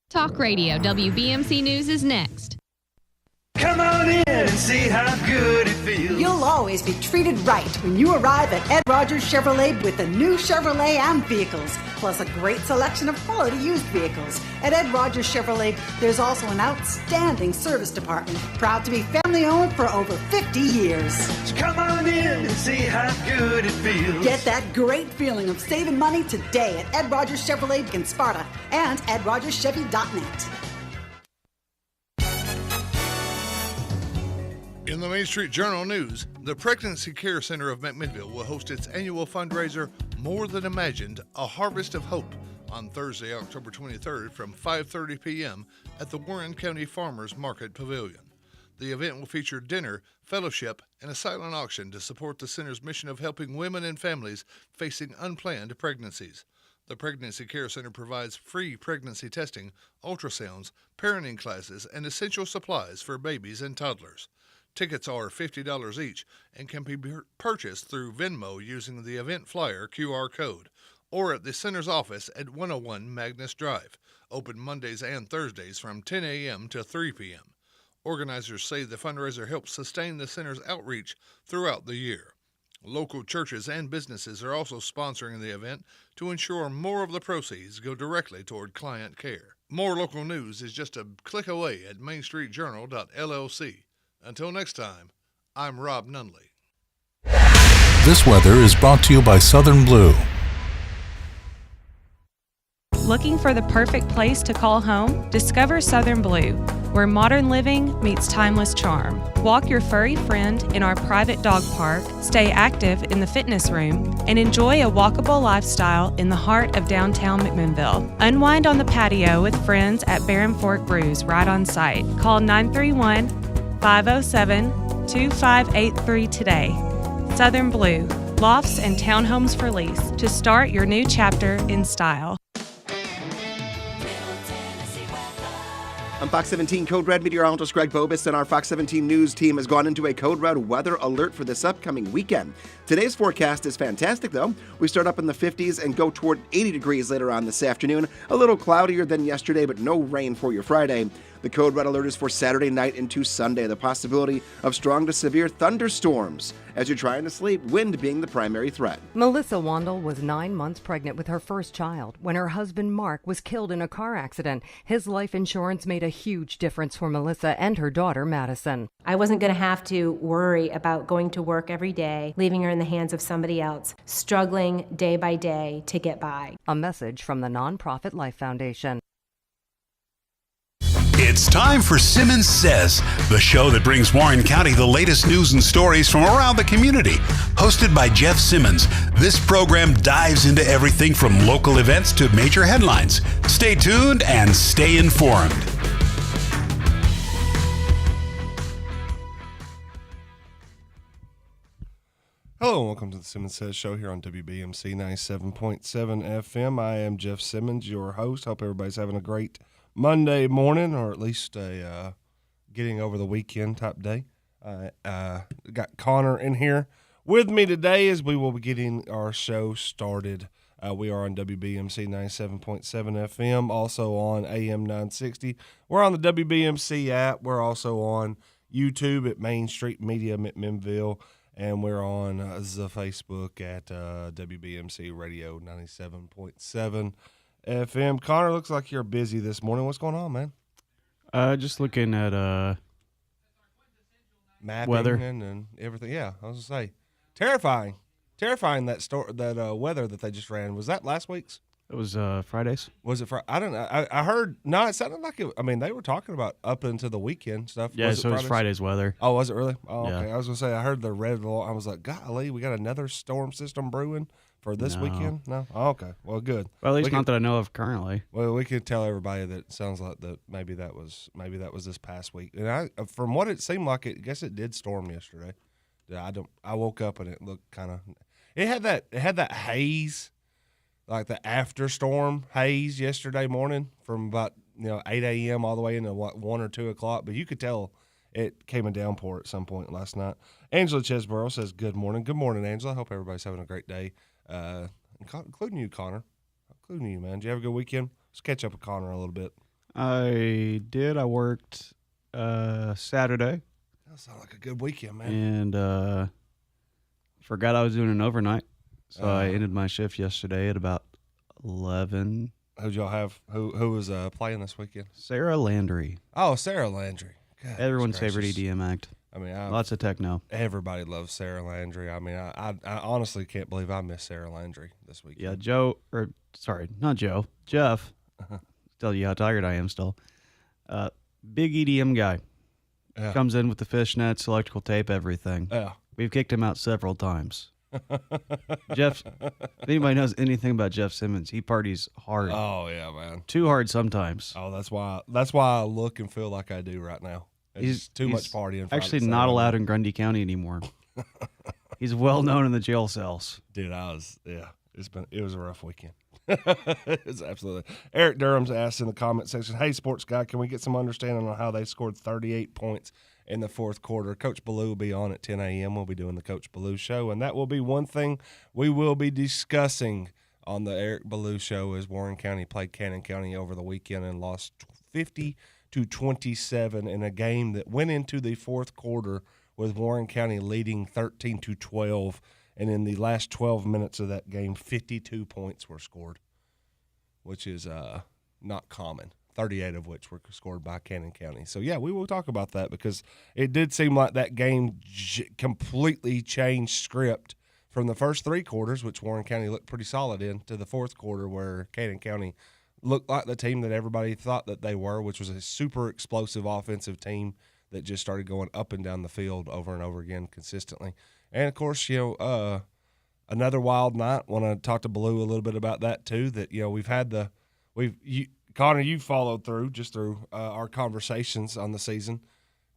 Talk Radio WBMC News is next. Come on in and see how good it feels. You'll always be treated right when you arrive at Ed Rogers Chevrolet with the new Chevrolet Am vehicles, plus a great selection of quality used vehicles. At Ed Rogers Chevrolet, there's also an outstanding service department, proud to be family-owned for over 50 years. So come on in and see how good it feels. Get that great feeling of saving money today at Ed Rogers Chevrolet in Sparta and EdRogersChevy.net. In the Main Street Journal News, the Pregnancy Care Center of McMinnville will host its annual fundraiser, More Than Imagined, A Harvest of Hope, on Thursday, October 23rd from 5:30 p.m. at the Warren County Farmers Market Pavilion. The event will feature dinner, fellowship, and a silent auction to support the center's mission of helping women and families facing unplanned pregnancies. The Pregnancy Care Center provides free pregnancy testing, ultrasounds, parenting classes, and essential supplies for babies and toddlers. Tickets are $50 each and can be purchased through Venmo using the event flyer QR code or at the center's office at 101 Magnus Drive, open Mondays and Thursdays from 10 a.m. to 3 p.m. Organizers say the fundraiser helps sustain the center's outreach throughout the year. Local churches and businesses are also sponsoring the event to ensure more of the proceeds go directly toward client care. More local news is just a click away at mainstreetjournal.llc. Until next time, I'm Rob Nunley. This weather is brought to you by Southern Blue. Looking for the perfect place to call home? Discover Southern Blue, where modern living meets timeless charm. Walk your furry friend in our private dog park, stay active in the fitness room, and enjoy a walkable lifestyle in the heart of downtown McMinnville. Unwind on the patio with friends at Barren Fork Brews right on site. Call 931-507-2583 today. Southern Blue, lofts and townhomes for lease to start your new chapter in style. I'm Fox 17 Code Red meteorologist Greg Bobus, and our Fox 17 News team has gone into a Code Red weather alert for this upcoming weekend. Today's forecast is fantastic, though. We start up in the 50s and go toward 80 degrees later on this afternoon. A little cloudier than yesterday, but no rain for your Friday. The Code Red alert is for Saturday night into Sunday. The possibility of strong to severe thunderstorms as you're trying to sleep, wind being the primary threat. Melissa Wandel was 9 months pregnant with her first child when her husband Mark was killed in a car accident. His life insurance made a huge difference for Melissa and her daughter Madison. I wasn't going to have to worry about going to work every day, leaving her in the hands of somebody else, struggling day by day to get by. A message from the nonprofit Life Foundation. It's time for Simmons Says, the show that brings Warren County the latest news and stories from around the community. Hosted by Jeff Simmons, this program dives into everything from local events to major headlines. Stay tuned and stay informed. Hello and welcome to the Simmons Says show here on WBMC 97.7 FM. I am Jeff Simmons, your host. Hope everybody's having a great Monday morning, or at least a getting over the weekend type day. Got Connor in here with me today as we will be getting our show started. We are on WBMC 97.7 FM, also on AM 960. We're on the WBMC app. We're also on YouTube at Main Street Media McMinnville, and we're on the Facebook at WBMC Radio 97.7 FM. Connor, looks like you're busy this morning. What's going on, man? Just looking at mapping weather and everything. Yeah, I was gonna say, terrifying that weather that they just ran. Was that last week's? It was Fridays. Was it Friday? I don't know. I heard. No, it sounded like it. I mean, they were talking about up into the weekend stuff. Yeah, so it was Friday's weather. Oh, was it really? Oh, yeah. Okay. I was gonna say I heard the red alert. I was like, golly, we got another storm system brewing for this weekend. No. Oh, okay. Well, good. Well, at least not that I know of currently. Well, we could tell everybody that it sounds like that. Maybe that was this past week. And from what it seemed like, I guess it did storm yesterday. Yeah, I woke up and it looked kind of. It had that haze. Like the after storm haze yesterday morning from about 8 a.m. all the way into 1 or 2 o'clock. But you could tell it came a downpour at some point last night. Angela Chesborough says, good morning. Good morning, Angela. I hope everybody's having a great day, including you, Connor. Including you, man. Did you have a good weekend? Let's catch up with Connor a little bit. I did. I worked Saturday. That sounds like a good weekend, man. And forgot I was doing an overnight. So I ended my shift yesterday at about 11. Who'd y'all have? Who was playing this weekend? Sarah Landry. Oh, Sarah Landry. God, everyone's favorite EDM act. I mean, lots of techno. Everybody loves Sarah Landry. I mean, I honestly can't believe I missed Sarah Landry this weekend. Yeah, not Joe. Jeff. Tell you how tired I am still. Big EDM guy. Yeah. Comes in with the fishnets, electrical tape, everything. Yeah. We've kicked him out several times. Jeff, if anybody knows anything about Jeff Simmons, he parties hard. Oh yeah, man. Too hard sometimes. Oh, that's why I look and feel like I do right now. He's too much partying. Actually, not allowed in Grundy County anymore. He's well known in the jail cells. Dude, it was a rough weekend. It's absolutely. Eric Durham's asked in the comment section, "Hey, sports guy, can we get some understanding on how they scored 38 points in the fourth quarter?" Coach Ballou will be on at 10 a.m. We'll be doing the Coach Ballou show, and that will be one thing we will be discussing on the Eric Ballou show. As Warren County played Cannon County over the weekend and lost 50-27 in a game that went into the fourth quarter with Warren County leading 13-12. And in the last 12 minutes of that game, 52 points were scored, which is not common, 38 of which were scored by Cannon County. So, yeah, we will talk about that because it did seem like that game completely changed script from the first three quarters, which Warren County looked pretty solid in, to the fourth quarter where Cannon County looked like the team that everybody thought that they were, which was a super explosive offensive team that just started going up and down the field over and over again consistently. And, of course, another wild night. Want to talk to Ballou a little bit about that, too, that, we've had Connor, you followed through just through our conversations on the season.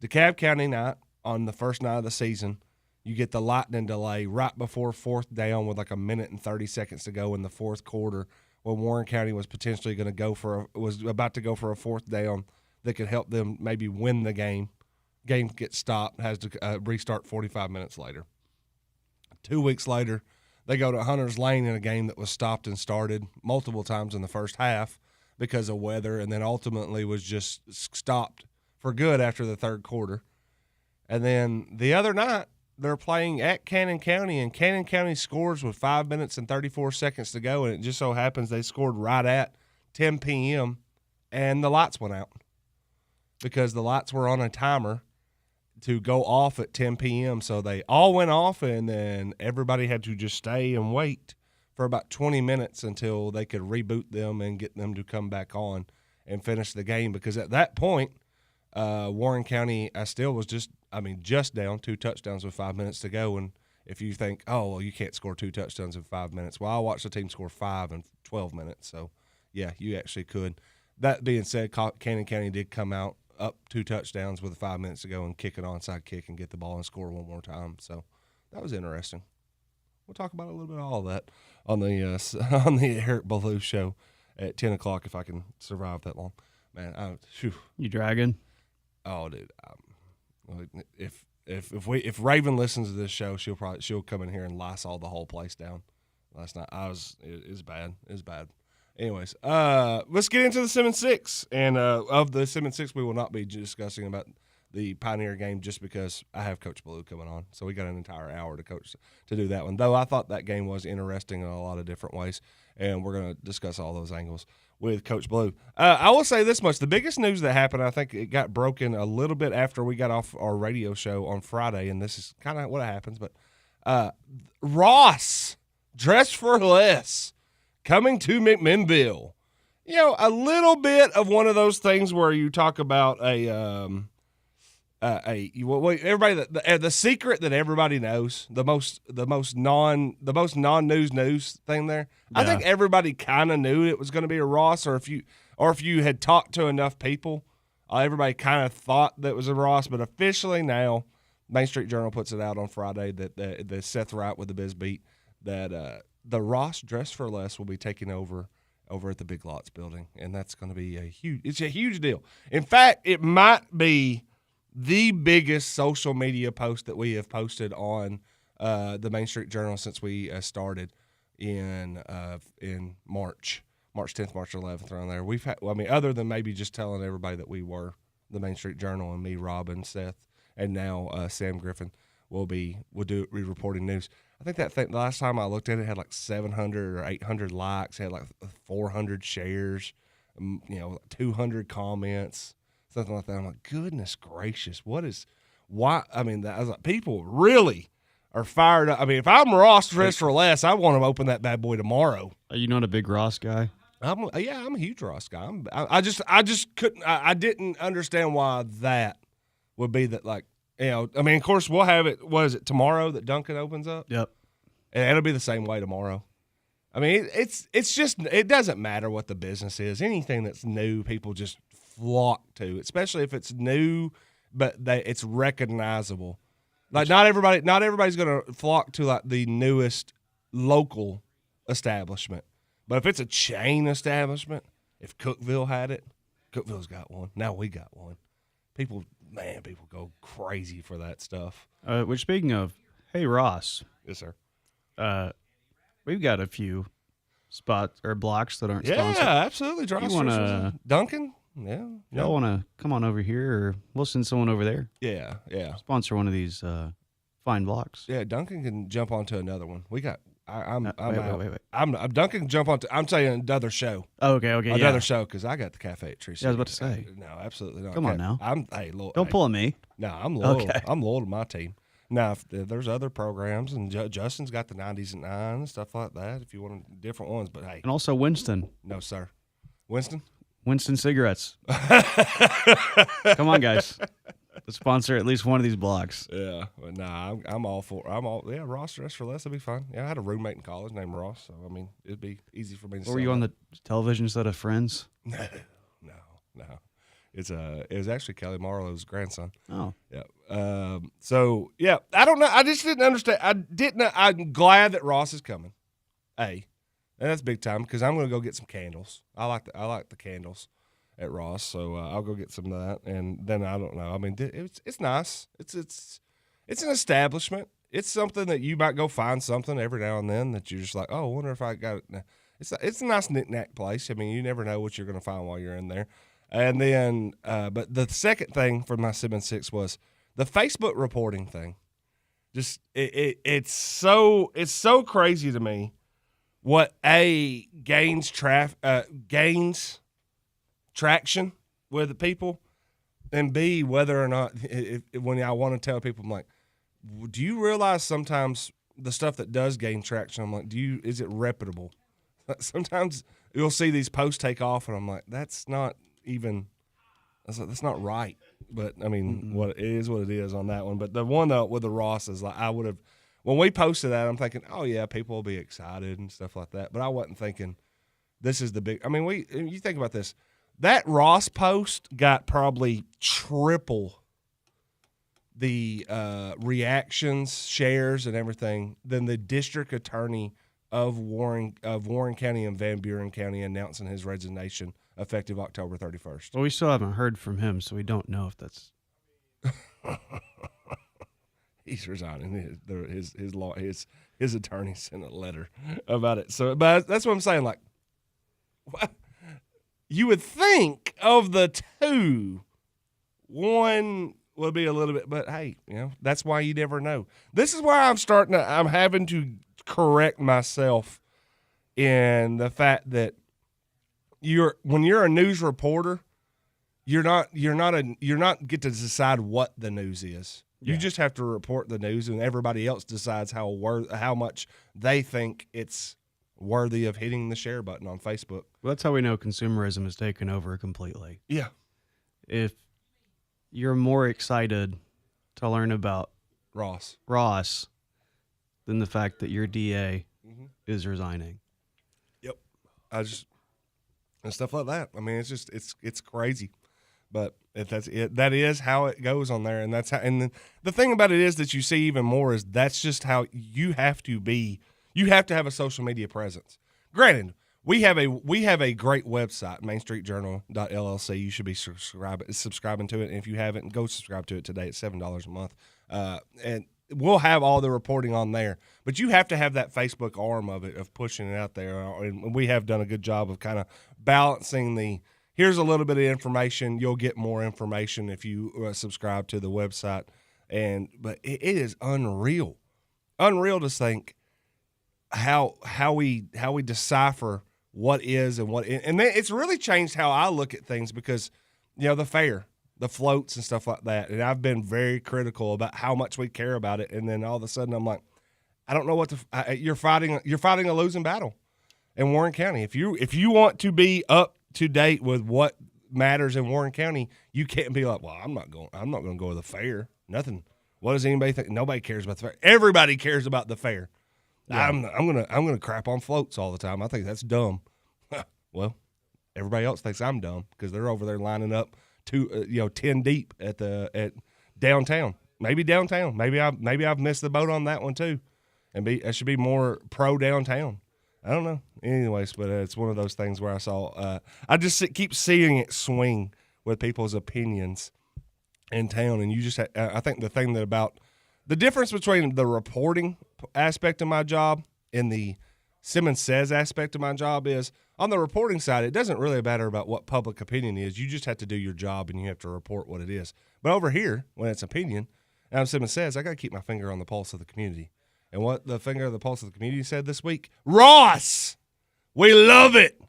DeKalb County night on the first night of the season, you get the lightning delay right before fourth down with like a minute and 30 seconds to go in the fourth quarter when Warren County was potentially going to was about to go for a fourth down that could help them maybe win the game. Game gets stopped, has to restart 45 minutes later. 2 weeks later, they go to Hunter's Lane in a game that was stopped and started multiple times in the first half because of weather, and then ultimately was just stopped for good after the third quarter. And then the other night, they're playing at Cannon County, and Cannon County scores with 5 minutes and 34 seconds to go, and it just so happens they scored right at 10 p.m., and the lights went out because the lights were on a timer to go off at 10 p.m. So they all went off, and then everybody had to just stay and wait for about 20 minutes until they could reboot them and get them to come back on and finish the game. Because at that point, Warren County still was just down 2 touchdowns with 5 minutes to go. And if you think, oh, well, you can't score 2 touchdowns in 5 minutes. Well, I watched the team score 5 in 12 minutes. So, yeah, you actually could. That being said, Cannon County did come out up 2 touchdowns with 5 minutes to go and kick an onside kick and get the ball and score one more time. So that was interesting. We'll talk about a little bit of all of that on the Eric Ballou show at 10 o'clock if I can survive that long. Man, You dragging? Oh, dude. If Raven listens to this show, she'll come in here and Lysol the whole place down. Last night it was bad. It was bad. Anyways, let's get into the Simmons Six. And of the Simmons Six, we will not be discussing about the Pioneer game just because I have Coach Ballou coming on. So we got an entire hour to do that one. Though I thought that game was interesting in a lot of different ways, and we're going to discuss all those angles with Coach Ballou. I will say this much. The biggest news that happened, I think it got broken a little bit after we got off our radio show on Friday, and this is kind of what happens, but Ross, Dress for Less, coming to McMinnville. A little bit of one of those things where you talk about the secret that everybody knows, the most non-news thing there. Yeah. I think everybody kind of knew it was going to be a Ross, or if you had talked to enough people, everybody kind of thought that it was a Ross. But officially now, Main Street Journal puts it out on Friday that the Seth Wright with the Biz Beat that the Ross Dress for Less will be taking over at the Big Lots building, and that's going to be a huge deal. In fact, it might be the biggest social media post that we have posted on the Main Street Journal since we started in March. March 10th, March 11th, around there. We've had, well, I mean, other than maybe just telling everybody that we were the Main Street Journal and me, Robin, Seth, and now Sam Griffin will be reporting news. I think that thing, the last time I looked at it, had like 700 or 800 likes, had like 400 shares, 200 comments, something like that. I'm like, goodness gracious, why? I mean, I was like, people really are fired up. I mean, if I'm Ross Dress for Less, I want to open that bad boy tomorrow. Are you not a big Ross guy? I'm a huge Ross guy. I just couldn't. I didn't understand why that would be that. Like, I mean, of course we'll have it. What is it tomorrow that Duncan opens up? Yep. And it'll be the same way tomorrow. I mean, it's just, it doesn't matter what the business is. Anything that's new, people just flock to, especially if it's new, but it's recognizable. Like not everybody's going to flock to like the newest local establishment. But if it's a chain establishment, if Cookeville had it, Cookeville's got one. Now we got one. People go crazy for that stuff. Which, speaking of, hey, Ross. Yes, sir. We've got a few spots or blocks that aren't sponsored. Yeah, absolutely. You want to Duncan? Yeah. Y'all want to come on over here, or we'll send someone over there? Yeah. Sponsor one of these fine blocks. Yeah, Duncan can jump onto another one. We got. Wait. Duncan can jump onto. I'm saying another show. Oh, okay. Another show because I got the cafe at Tree City. Yeah, I was about to say. No, absolutely not. Come on now. Don't pull at me. No, I'm loyal. Okay. I'm loyal to my team. Now, if there's other programs, and Justin's got the 90s at 9 and stuff like that, if you want different ones, but hey. And also Winston. No, sir. Winston Cigarettes. Come on, guys. Let's sponsor at least one of these blocks. Yeah. But nah, I'm all for Ross Dress for Less. That'd be fun. Yeah, I had a roommate in college named Ross, so, I mean, it'd be easy for me to Or were you on the television set of Friends? No. It was actually Kelly Marlowe's grandson. Oh. Yeah. So, yeah, I don't know. I just didn't understand. I'm glad that Ross is coming. And that's big time because I'm going to go get some candles. I like the candles at Ross, so I'll go get some of that. And then I don't know. I mean, it's nice. It's an establishment. It's something that you might go find something every now and then that you're just like, oh, I wonder if I got it. It's a nice knick-knack place. I mean, you never know what you're going to find while you're in there. And then, but the second thing for my Simmons 6 was the Facebook reporting thing. Just it's so crazy to me what gains traction with the people, and B, whether or not when I want to tell people, I'm like, do you realize sometimes the stuff that does gain traction, I'm like, is it reputable? Sometimes you'll see these posts take off, and I'm like, that's not right. But I mean, what it is on that one. But the one though with the Ross is like, when we posted that, I'm thinking, oh yeah, people will be excited and stuff like that. But I wasn't thinking this is the big. I mean, you think about this. That Ross post got probably triple the reactions, shares, and everything than the district attorney of Warren County and Van Buren County announcing his resignation effective October 31st. Well, we still haven't heard from him, so we don't know if that's. He's resigning. His attorney sent a letter about it. So, but that's what I'm saying. Like, what? You would think of the two, one would be a little bit, but hey, that's why you never know. This is why I'm having to correct myself in the fact that when you're a news reporter, you're not get to decide what the news is. You just have to report the news, and everybody else decides how much they think it's worthy of hitting the share button on Facebook. Well, that's how we know consumerism has taken over completely. Yeah. If you're more excited to learn about Ross than the fact that your DA is resigning. Yep. And stuff like that. I mean, it's just it's crazy. But that is how it goes on there, and that's how. And the thing about it is that you see even more is that's just how you have to be. You have to have a social media presence. Granted, we have a great website, mainstreetjournal.llc. You should be subscribing to it, and if you haven't, go subscribe to it today. It's $7 a month, and we'll have all the reporting on there. But you have to have that Facebook arm of it, of pushing it out there. And we have done a good job of kind of balancing here's a little bit of information. You'll get more information if you subscribe to the website. But it is unreal to think how we decipher what is and what, and it's really changed how I look at things because, the fair, the floats and stuff like that. And I've been very critical about how much we care about it. And then all of a sudden I'm like, I don't know what you're fighting a losing battle in Warren County. If you want to be up to date with what matters in Warren County, you can't be like, well, I'm not going to go to the fair. Nothing. What does anybody think? Nobody cares about the fair. Everybody cares about the fair. Yeah. I'm gonna crap on floats all the time. I think that's dumb. Well, everybody else thinks I'm dumb because they're over there lining up 10 deep at downtown. Maybe downtown. Maybe I've missed the boat on that one too, and I should be more pro downtown. I don't know. Anyways, but it's one of those things where I just keep seeing it swing with people's opinions in town, and you just I think the thing about the difference between the reporting aspect of my job and the Simmons Says aspect of my job is on the reporting side, it doesn't really matter about what public opinion is. You just have to do your job and you have to report what it is. But over here, when it's opinion, and I'm Simmons Says, I got to keep my finger on the pulse of the community. And what the finger of the pulse of the community said this week, Ross, we love it.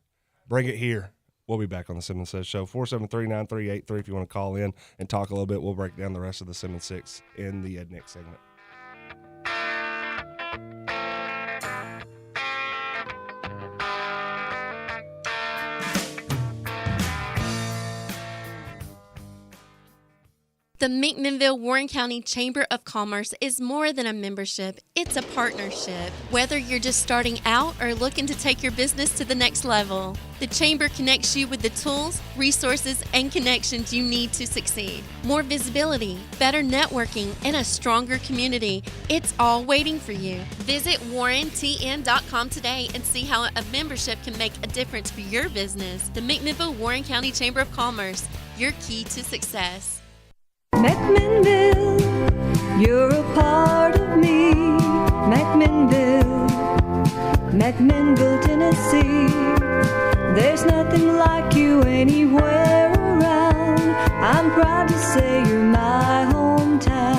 Bring it here. We'll be back on the Simmons Says Show, 473-9383 if you want to call in and talk a little bit. We'll break down the rest of the Simmons Six in the next segment. The McMinnville Warren County Chamber of Commerce is more than a membership, it's a partnership. Whether you're just starting out or looking to take your business to the next level, the Chamber connects you with the tools, resources, and connections you need to succeed. More visibility, better networking, and a stronger community. It's all waiting for you. Visit warrentn.com today and see how a membership can make a difference for your business. The McMinnville Warren County Chamber of Commerce, your key to success. McMinnville, you're a part of me. McMinnville, Tennessee. There's nothing like you anywhere around. I'm proud to say you're my hometown.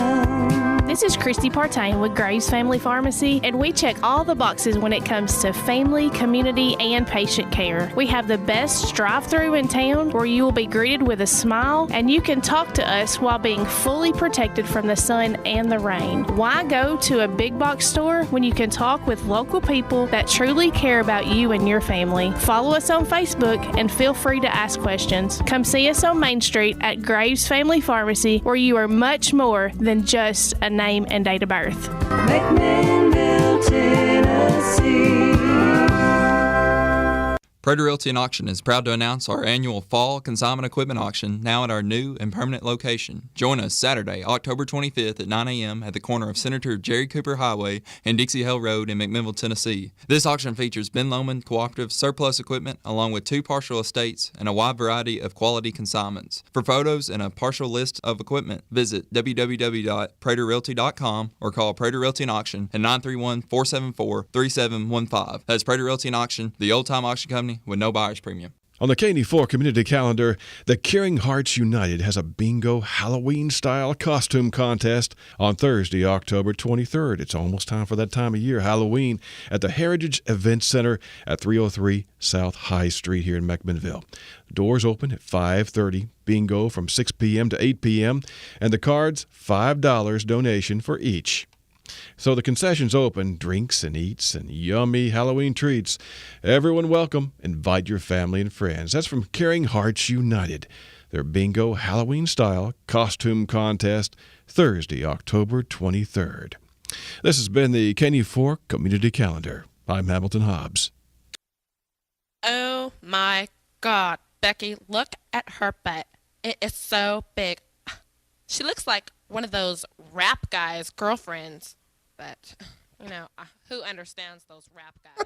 This is Christy Partain with Graves Family Pharmacy, and we check all the boxes when it comes to family, community, and patient care. We have the best drive-thru in town where you will be greeted with a smile, and you can talk to us while being fully protected from the sun and the rain. Why go to a big box store when you can talk with local people that truly care about you and your family? Follow us on Facebook and feel free to ask questions. Come see us on Main Street at Graves Family Pharmacy, where you are much more than just a name and date of birth. McMinnville, Tennessee. Prater Realty and Auction is proud to announce our annual Fall Consignment Equipment Auction now at our new and permanent location. Join us Saturday, October 25th at 9 a.m. at the corner of Senator Jerry Cooper Highway and Dixie Hill Road in McMinnville, Tennessee. This auction features Ben Lomond Cooperative surplus equipment along with 2 partial estates and a wide variety of quality consignments. For photos and a partial list of equipment, visit www.praterrealty.com or call Prater Realty and Auction at 931-474-3715. That's Prater Realty and Auction, the old-time auction company with no buyer's premium. On the KD4 community calendar, the Caring Hearts United has a bingo Halloween-style costume contest on Thursday, October 23rd. It's almost time for that time of year, Halloween, at the Heritage Event Center at 303 South High Street here in McMinnville. Doors open at 5:30, bingo from 6 p.m. to 8 p.m., and the cards, $5 donation for each. So the concessions open, drinks and eats and yummy Halloween treats. Everyone welcome. Invite your family and friends. That's from Caring Hearts United. Their bingo Halloween-style costume contest, Thursday, October 23rd. This has been the KD4 Community Calendar. I'm Hamilton Hobbs. Oh my God, Becky, look at her butt. It is so big. She looks like one of those rap guys' girlfriends, but, who understands those rap guys?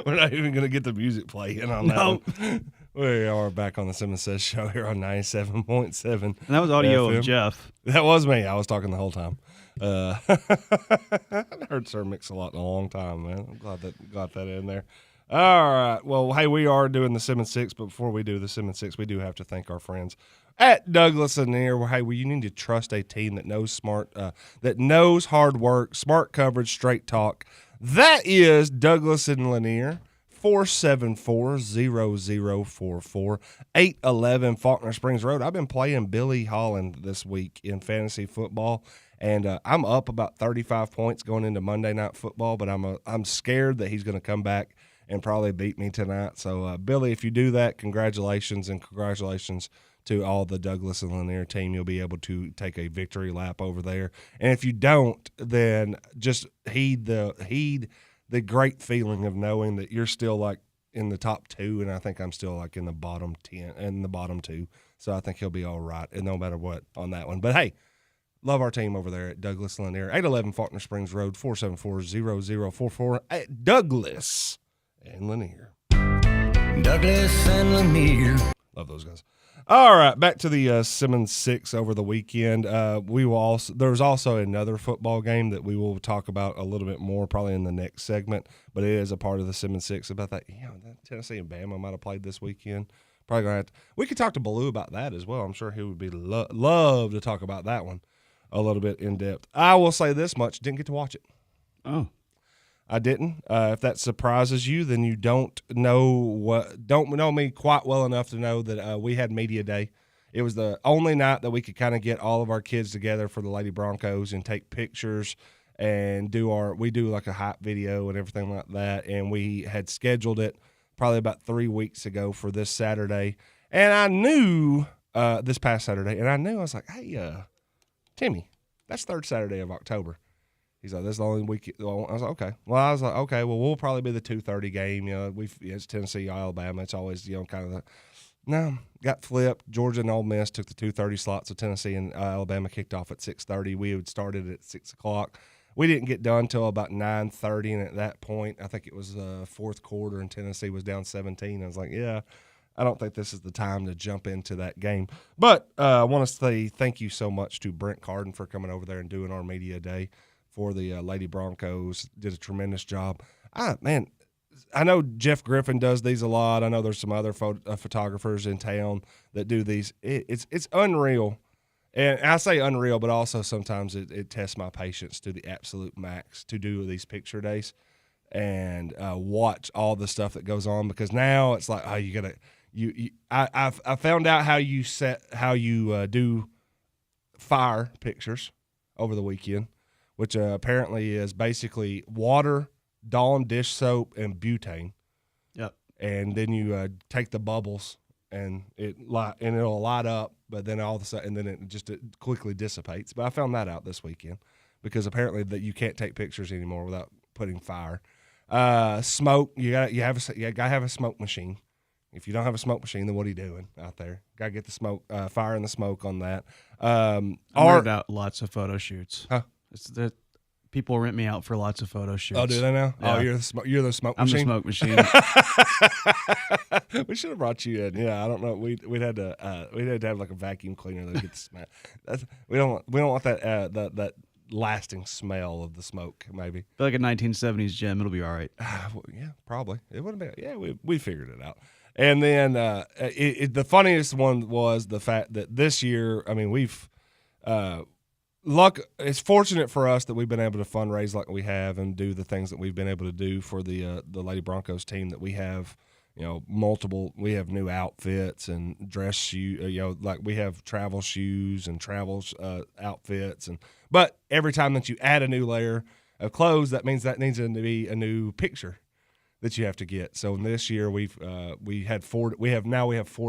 We're not even going to get the music playing on that one. We are back on the Simmons Says show here on 97.7. And that was audio of Jeff. That was me. I was talking the whole time. I haven't heard Sir Mix a lot in a long time, man. I'm glad that got that in there. All right. Well, hey, we are doing the Simmons 6, but before we do the Simmons 6, we do have to thank our friends at Douglas Lanier. Well, hey, you need to trust a team that knows that knows hard work, smart coverage, straight talk. That is Douglas and Lanier. 474-0044, 811 Faulkner Springs Road. I've been playing Billy Holland this week in fantasy football, and I'm up about 35 points going into Monday Night Football, but I'm scared that he's going to come back and probably beat me tonight. So, Billy, if you do that, congratulations, and congratulations to all the Douglas and Lanier team. You'll be able to take a victory lap over there. And if you don't, then just heed the great feeling of knowing that you're still like in the top 2, and I think I'm still like in the bottom 10 and the bottom 2. So I think he'll be all right, and no matter what on that one. But hey, love our team over there at Douglas Lanier, 811 Faulkner Springs Road, 474-0044 at Douglas and Lanier. Douglas and Lanier. Love those guys. All right, back to the Simmons 6 over the weekend. There's also another football game that we will talk about a little bit more probably in the next segment, but it is a part of the Simmons 6 about that. That Tennessee and Bama might have played this weekend. Probably gonna have to. We could talk to Baloo about that as well. I'm sure he would be love to talk about that one a little bit in depth. I will say this much: didn't get to watch it. Oh. I didn't. If that surprises you, then you don't know me quite well enough to know that we had media day. It was the only night that we could kind of get all of our kids together for the Lady Broncos and take pictures and do like a hype video and everything like that. And we had scheduled it probably about 3 weeks ago for this Saturday. And I knew this past Saturday, and I was like, hey, Timmy, that's third Saturday of October. He's like, this is the only week. I was like, okay. Well, we'll probably be the 2:30 game. It's Tennessee, Alabama. It's always, kind of got flipped. Georgia and Ole Miss took the 2:30 slot, so Tennessee and Alabama kicked off at 6:30. We had started at 6 o'clock. We didn't get done until about 9:30, and at that point, I think it was the fourth quarter, and Tennessee was down 17. I was like, yeah, I don't think this is the time to jump into that game. But I want to say thank you so much to Brent Carden for coming over there and doing our media day for the Lady Broncos. Did a tremendous job. I know Jeff Griffin does these a lot. I know there's some other photographers in town that do these. It's unreal. And I say unreal, but also sometimes it tests my patience to the absolute max to do these picture days and watch all the stuff that goes on, because now it's like, oh, you got to I found out how you do fire pictures over the weekend, which apparently is basically water, Dawn dish soap, and butane. Yep. And then you take the bubbles and it'll light up, but then all of a sudden, and then it quickly dissipates. But I found that out this weekend because apparently that you can't take pictures anymore without putting fire. Smoke, you gotta have a smoke machine. If you don't have a smoke machine, then what are you doing out there? Got to get the smoke, fire and the smoke on that. I heard out lots of photo shoots. Huh? It's that people rent me out for lots of photo shoots. Oh, do they now? Yeah. Oh, you're the smoke machine. I'm the smoke machine. We should have brought you in. Yeah, I don't know. We'd had to have like a vacuum cleaner that would get the smell. We don't want that that lasting smell of the smoke. Maybe Like a 1970s gem, it'll be all right. Well, yeah, probably it wouldn't be. Yeah, we figured it out. And then the funniest one was the fact that this year, I mean, we've it's fortunate for us that we've been able to fundraise like we have and do the things that we've been able to do for the Lady Broncos team, that we have, we have new outfits and dress shoes, like we have travel shoes and travel outfits. But every time that you add a new layer of clothes, that means that needs to be a new picture that you have to get. So this year we have 4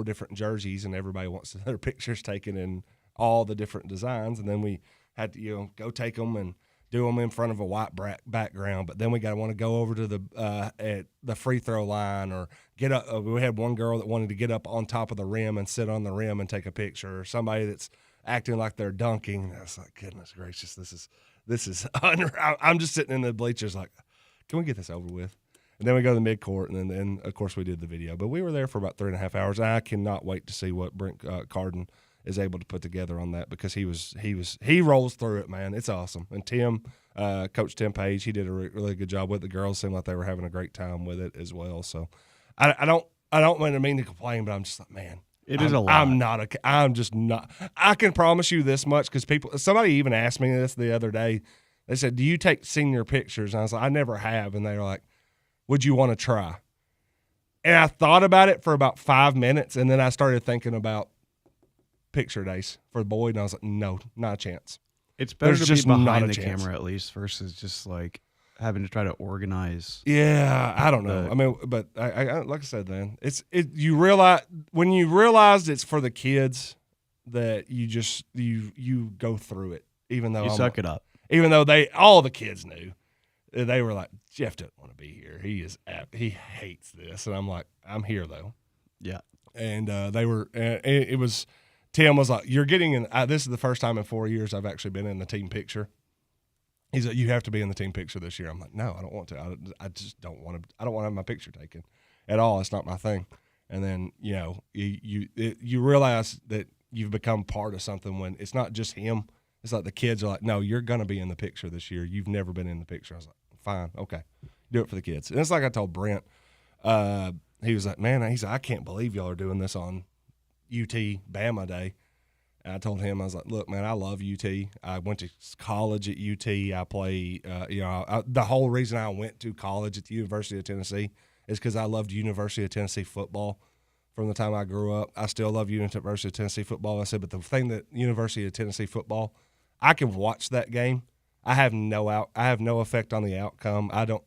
different jerseys, and everybody wants their pictures taken in all the different designs, and then we had to go take them and do them in front of a white background. But then we want to go over to the free throw line, or get up. We had one girl that wanted to get up on top of the rim and sit on the rim and take a picture, or somebody that's acting like they're dunking. I was like, goodness gracious, this is unreal. I'm just sitting in the bleachers like, can we get this over with? And then we go to the midcourt, and then of course we did the video. But we were there for about 3.5 hours. I cannot wait to see what Brent Carden is able to put together on that, because he rolls through it, man. It's awesome. And Tim, Coach Tim Page, he did a really good job with it. The girls seemed like they were having a great time with it as well. So I don't mean to complain, but I'm just like, man, it is a lot. I'm just not. I can promise you this much, because somebody even asked me this the other day. They said, "Do you take senior pictures?" And I was like, "I never have." And they were like, "Would you want to try?" And I thought about it for about 5 minutes, and then I started thinking about picture days for Boyd, and I was like, no, not a chance. It's better There's to just be behind not a the chance. camera at least versus just like having to try to organize. Yeah, I don't know. I mean, but I like I said, man, you realize when you realize it's for the kids that you go through it, even though You suck it up. Even though all the kids knew, they were like, Jeff doesn't want to be here. He hates this, and I'm like, I'm here though. Yeah, and they were. It was. Tim was like, "You're getting in." This is the first time in 4 years I've actually been in the team picture. He's like, "You have to be in the team picture this year." I'm like, "No, I don't want to. I just don't want to. I don't want to have my picture taken at all. It's not my thing." And then you realize that you've become part of something when it's not just him. It's like the kids are like, "No, you're gonna be in the picture this year. You've never been in the picture." I was like, "Fine, okay, do it for the kids." And it's like I told Brent. He was like, "Man," he's like, "I can't believe y'all are doing this on UT Bama Day." And I told him, I was like, "Look, man, I love UT. I went to college at UT. I play, the whole reason I went to college at the University of Tennessee is because I loved University of Tennessee football from the time I grew up. I still love University of Tennessee football." I said, "But the thing that University of Tennessee football, I can watch that game. I have no effect on the outcome. I don't,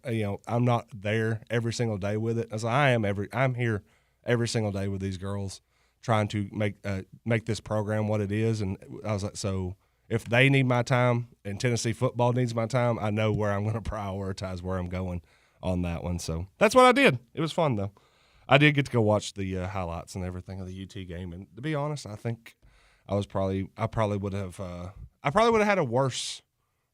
I'm not there every single day with it." I was like, I'm here every single day with these girls, trying to make this program what it is. And I was like, so if they need my time and Tennessee football needs my time, I know where I'm going to prioritize where I'm going on that one. So that's what I did. It was fun though. I did get to go watch the highlights and everything of the UT game. And to be honest, I think I probably would have had a worse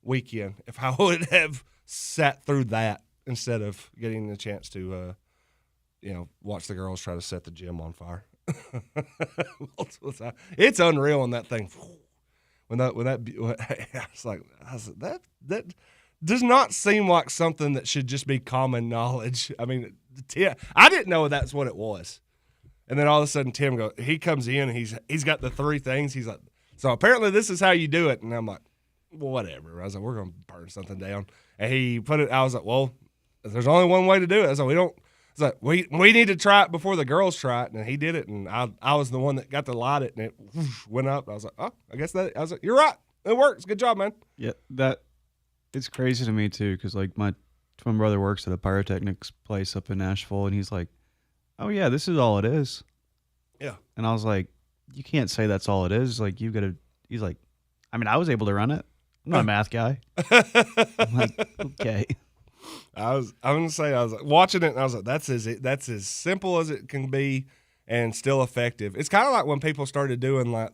weekend if I would have sat through that instead of getting the chance to, watch the girls try to set the gym on fire. It's unreal in that thing. I was like, that does not seem like something that should just be common knowledge. I mean, I didn't know that's what it was. And then all of a sudden he comes in and he's got the three things. He's like, so apparently this is how you do it. And I'm like, well, whatever. I was like, we're going to burn something down. And he put it, I was like, well, there's only one way to do it. I was like, we need to try it before the girls try it. And he did it. And I was the one that got to light it, and it went up. I was like, oh, I was like, you're right. It works. Good job, man. Yeah, it's crazy to me too, because like my twin brother works at a pyrotechnics place up in Nashville, and he's like, oh yeah, this is all it is. Yeah. And I was like, you can't say that's all it is. Like he's like, I mean, I was able to run it. I'm not a math guy. I'm like, okay. I was like watching it, and I was like, that's as simple as it can be and still effective. It's kind of like when people started doing like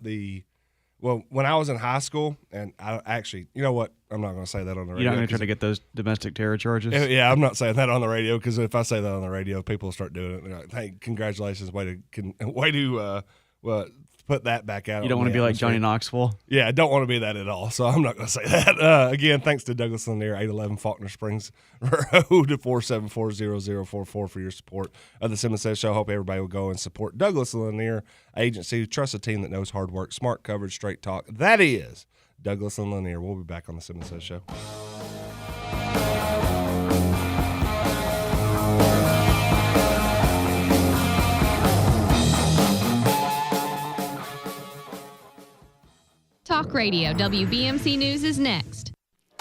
when I was in high school, and I actually, you know what? I'm not going to say that on the radio. You're not going to try to get those domestic terror charges? Yeah, I'm not saying that on the radio, because if I say that on the radio, people will start doing it. They're like, hey, congratulations, way to put that back out. You don't want to be like Johnny Knoxville? Yeah, I don't want to be that at all, so I'm not going to say that. Again, thanks to Douglas Lanier, 811 Faulkner Springs Road, 474-0044 for your support of the Simmons Says Show. Hope everybody will go and support Douglas Lanier Agency. Trust a team that knows hard work, smart coverage, straight talk. That is Douglas and Lanier. We'll be back on the Simmons Says Show. Talk Radio WBMC News is next.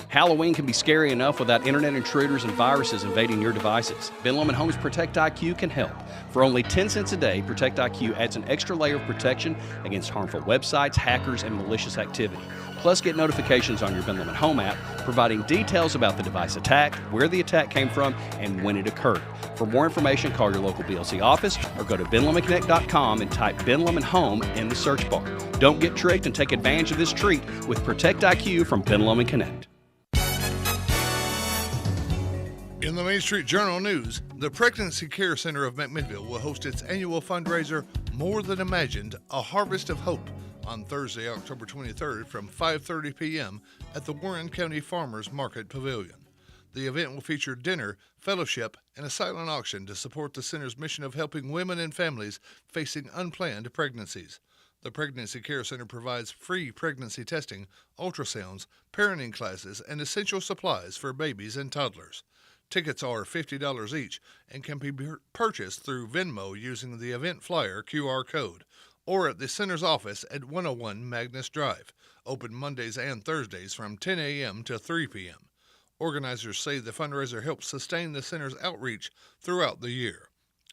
Halloween can be scary enough without internet intruders and viruses invading your devices. Ben Lomond Homes Protect IQ can help. For only 10 cents a day, Protect IQ adds an extra layer of protection against harmful websites, hackers, and malicious activity. Plus, get notifications on your Ben Lomond Home app, providing details about the device attacked, where the attack came from, and when it occurred. For more information, call your local BLC office or go to benlomonconnect.com and type Ben Lomond Home in the search bar. Don't get tricked and take advantage of this treat with Protect IQ from Ben Lomond Connect. In the Main Street Journal News, the Pregnancy Care Center of McMinnville will host its annual fundraiser, More Than Imagined, A Harvest of Hope, on Thursday, October 23rd from 5:30 p.m. at the Warren County Farmers Market Pavilion. The event will feature dinner, fellowship, and a silent auction to support the center's mission of helping women and families facing unplanned pregnancies. The Pregnancy Care Center provides free pregnancy testing, ultrasounds, parenting classes, and essential supplies for babies and toddlers. Tickets are $50 each and can be purchased through Venmo using the event flyer QR code or at the center's office at 101 Magnus Drive, open Mondays and Thursdays from 10 a.m. to 3 p.m. Organizers say the fundraiser helps sustain the center's outreach throughout the year.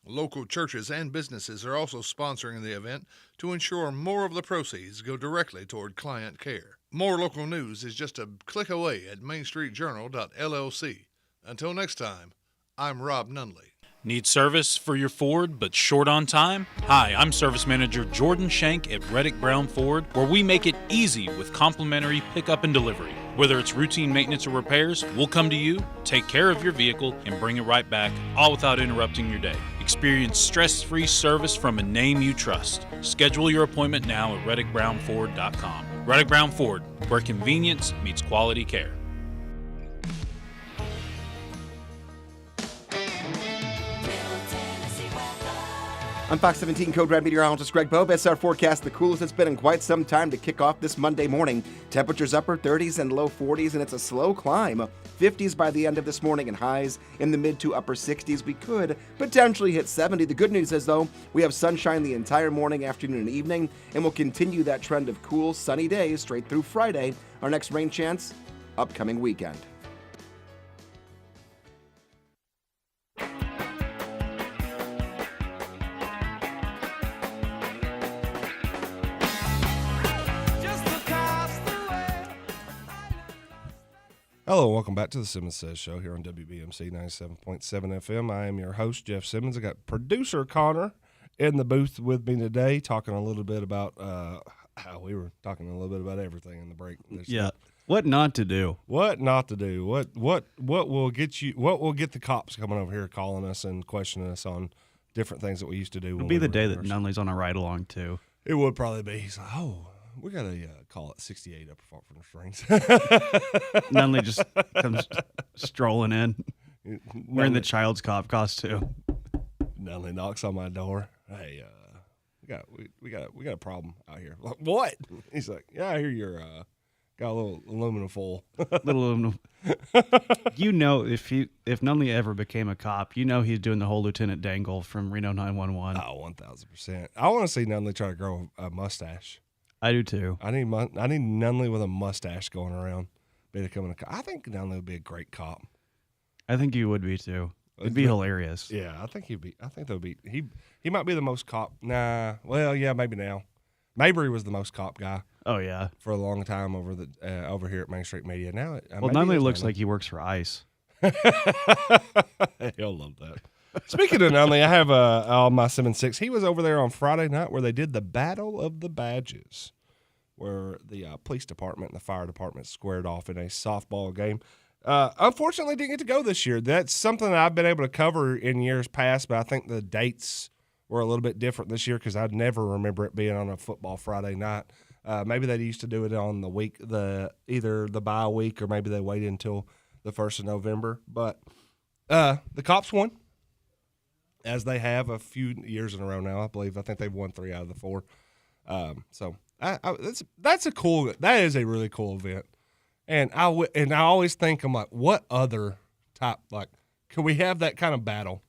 Local churches and businesses are also sponsoring the event to ensure more of the proceeds go directly toward client care. More local news is just a click away at mainstreetjournal.llc. Until next time, I'm Rob Nunley. Need service for your Ford but short on time? Hi, I'm Service Manager Jordan Shank at Reddick Brown Ford, where we make it easy with complimentary pickup and delivery. Whether it's routine maintenance or repairs, we'll come to you, take care of your vehicle, and bring it right back, all without interrupting your day. Experience stress-free service from a name you trust. Schedule your appointment now at ReddickBrownFord.com. Reddick Brown Ford, where convenience meets quality care. I'm Fox 17 Code Red meteorologist Greg Bobis. Our forecast, the coolest it's been in quite some time to kick off this Monday morning. Temperatures upper 30s and low 40s, and it's a slow climb. 50s by the end of this morning and highs in the mid to upper 60s. We could potentially hit 70. The good news is, though, we have sunshine the entire morning, afternoon, and evening, and we'll continue that trend of cool, sunny days straight through Friday. Our next rain chance, upcoming weekend. Hello, and welcome back to the Simmons Says show here on WBMC 97.7 FM. I am your host, Jeff Simmons. I got producer Connor in the booth with me today, talking a little bit about how we were talking a little bit about everything in the break. Yeah, what not to do? What not to do? What will get you? What will get the cops coming over here calling us and questioning us on different things that we used to do? It'll be the day that Nunley's on a ride along too. It would probably be. He's like, oh. We got to call it 68 up front from the strings. Nunley just comes strolling in, wearing the child's cop costume. Nunley knocks on my door. Hey, we got a problem out here. Like, what? He's like, yeah, I hear you're got a little aluminum foil. Little aluminum. You know, if Nunley ever became a cop, you know he's doing the whole Lieutenant Dangle from Reno 911. Oh, 1,000%. I want to see Nunley try to grow a mustache. I do too. I need Nunley with a mustache going around. I think Nunley would be a great cop. I think he would be too. It'd be hilarious. Yeah, I think he might be the most cop. Nah, well, yeah, maybe now. Mabry was the most cop guy. Oh yeah, for a long time over here at Main Street Media. Now, Nunley looks like he works for ICE. He'll love that. Speaking of Nunley, I have on my 7-6. He was over there on Friday night where they did the Battle of the Badges, where the police department and the fire department squared off in a softball game. Unfortunately, didn't get to go this year. That's something that I've been able to cover in years past, but I think the dates were a little bit different this year because I'd never remember it being on a football Friday night. Maybe they used to do it on the week, either the bye week or maybe they waited until the 1st of November. But the Cops won, as they have a few years in a row now. I think they've won 3 out of the 4. So that's a cool. That is a really cool event. And I always think, I'm like, what other type, like, can we have that kind of battle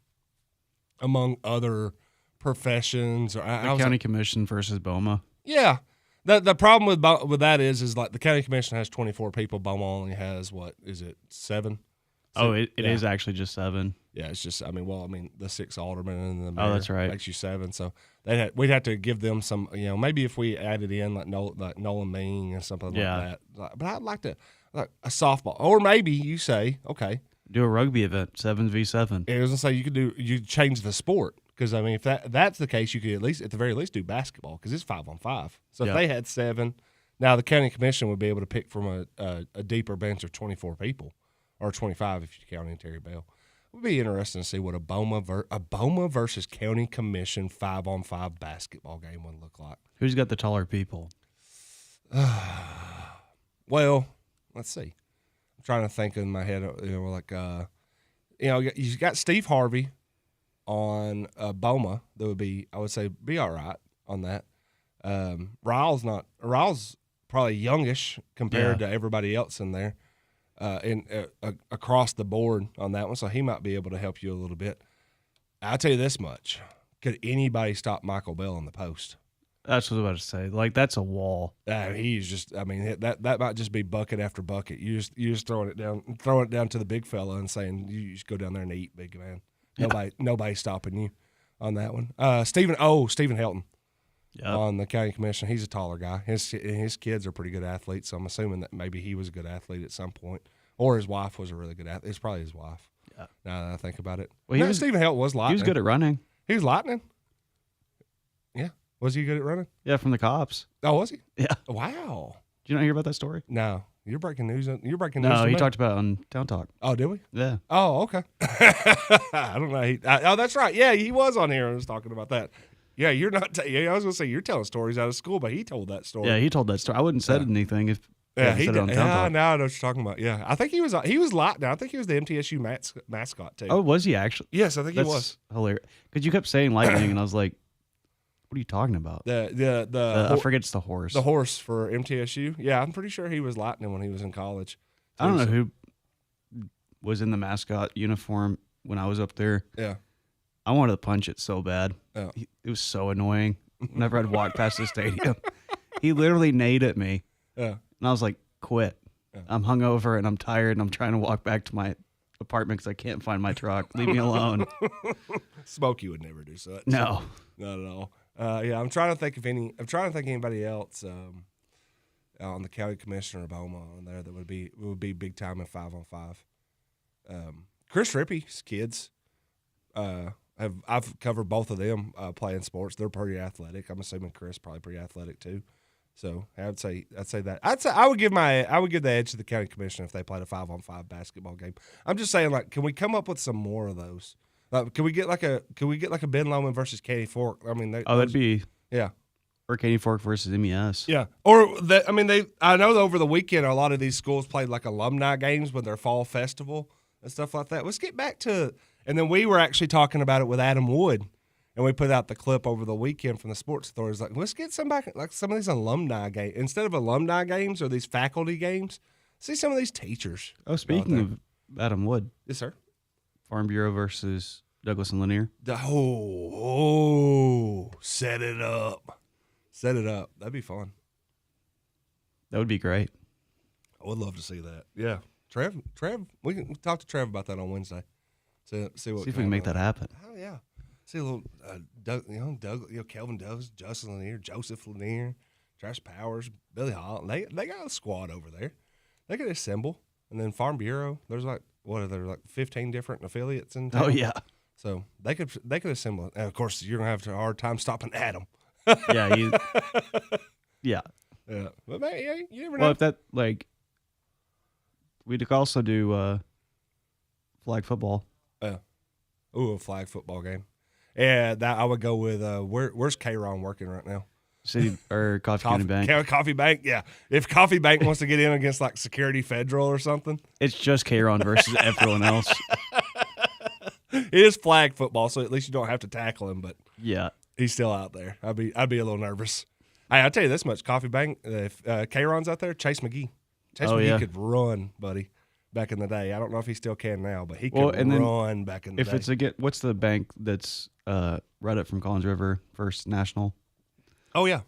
among other professions? Or the county commission versus BOMA. Yeah. The problem with that is like the county commission has 24 people. BOMA only has, what is it, 7? Oh, it is actually just 7. Yeah, it's just, the 6 aldermen and the mayor. Oh, that's right. Makes you 7. So we'd have to give them some, maybe if we added in like Nolan Ming and something like that. But I'd like to, like a softball, or maybe you say, okay, do a rugby event, 7v7. I was gonna say you change the sport because if that's the case, you could at the very least do basketball because it's 5-on-5. So if they had 7, now the county commission would be able to pick from a deeper bench of 24 people. Or 25 if you count in Terry Bell. It'd be interesting to see what a Boma versus County Commission 5-on-5 basketball game would look like. Who's got the taller people? Well, let's see. I'm trying to think in my head. You got Steve Harvey on Boma. That would be, I would say, be all right on that. Ryle's probably youngish compared to everybody else in there, across the board on that one. So he might be able to help you a little bit. I'll tell you this much: could anybody stop Michael Bell in the post? That's what I was about to say. Like, that's a wall. He's just, I mean, that might just be bucket after bucket. You just throwing it down to the big fella and saying, you just go down there and eat, big man. Nobody's stopping you on that one. Stephen Helton on the county commission. He's a taller guy. His kids are pretty good athletes, so I'm assuming that maybe he was a good athlete at some point. Or his wife was a really good athlete. It's probably his wife. Yeah. Now that I think about it. Well, Stephen Helton was lightning. He was good at running. He was lightning? Yeah. Was he good at running? Yeah, from the cops. Oh, was he? Yeah. Wow. Did you not hear about that story? No. You're breaking news. No, to he me. talked about it on Town Talk. Oh, did we? Yeah. Oh, okay. I don't know. That's right. Yeah, he was on here and was talking about that. Yeah, you're not. I was gonna say you're telling stories out of school, but he told that story. Yeah, he told that story. I wouldn't have said anything if. He said did. it on Town Talk. Now I know what you're talking about. Yeah, I think he was lightning. I think he was the MTSU mascot too. Oh, was he actually? Yes, I think he was. Hilarious. Because you kept saying lightning, and I was like, "What are you talking about?" I forget it's the horse. The horse for MTSU. Yeah, I'm pretty sure he was lightning when he was in college. I don't know who was in the mascot uniform when I was up there. Yeah. I wanted to punch it so bad. Yeah. It was so annoying. Whenever I'd walk past the stadium, he literally neighed at me. Yeah. And I was like, quit. Yeah. I'm hungover and I'm tired and I'm trying to walk back to my apartment because I can't find my truck. Leave me alone. Smokey would never do such. No. Not at all. I'm trying to think anybody else on the county commissioner of Boma on there that would be big time in 5-on-5. Chris Rippey's kids. I've covered both of them playing sports. They're pretty athletic. I'm assuming Chris probably pretty athletic too. So I'd say that. I would give the edge to the county commission if they played a 5-on-5 basketball game. I'm just saying, like, can we come up with some more of those? Can we get like a Ben Lomond versus Katy Fork? I mean, that'd be yeah. Or Katy Fork versus MES. Yeah. Or that. I mean, I know that over the weekend a lot of these schools played like alumni games with their fall festival and stuff like that. Let's get back to. And then we were actually talking about it with Adam Wood, and we put out the clip over the weekend from the Sports Authority. Like, let's get some of these alumni games. Instead of alumni games or these faculty games, see some of these teachers. Oh, speaking of Adam Wood. Yes, sir. Farm Bureau versus Douglas and Lanier. Set it up. Set it up. That'd be fun. That would be great. I would love to see that. Yeah. Trev, we can talk to Trev about that on Wednesday. See if we can make that happen. Oh yeah, see a little Doug, Kelvin Doves, Justin Lanier, Joseph Lanier, Trash Powers, Billy Hall. They got a squad over there. They could assemble, and then Farm Bureau. There's like 15 different affiliates in town. Oh yeah. So they could assemble, and of course you're gonna have a hard time stopping Adam. Yeah. Yeah. Yeah. But man, you never know. Well, if that we could also do flag football. A flag football game. Yeah, that I would go with. Where's K-Ron working right now? City or Coffee County Bank. Coffee Bank, yeah. If Coffee Bank wants to get in against like Security Federal or something, it's just K-Ron versus everyone else. It is flag football, so at least you don't have to tackle him. But yeah, he's still out there. I'd be a little nervous. Hey, I'll tell you this much: Coffee Bank. If K-Ron's out there, Chase McGee. Chase McGee could run, buddy. Back in the day, I don't know if he still can now, but he could run back in the day. If it's what's the bank that's right up from Collins River, First National? Oh yeah,